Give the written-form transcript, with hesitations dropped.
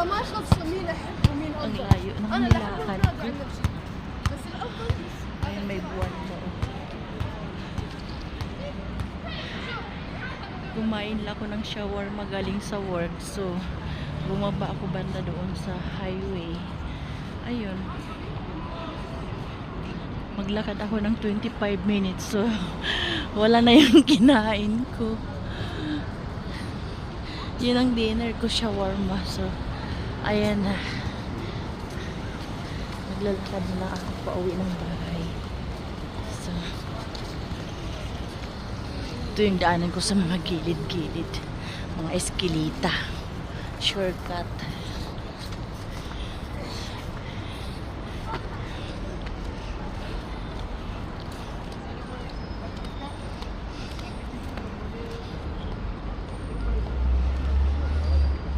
ترى ما شخص مين احب ومين Ang افضل. layo ng انا لا احب nilakad الفراق ko. عن نفسي بس الافضل Ayun, may buwan mo. Kumain lang ako ng shawarma galing sa work. So, bumaba ako banda doon sa highway. Ayun. Maglakad ako ng 25 minutes. So, wala na yung kinain ko. Yun ang dinner ko, shawarma. So, ayan na. Maglalakad na ako pa uwi ng bahay. So, ito yung daanan ko sa mga gilid-gilid. Mga eskelita. Shortcut.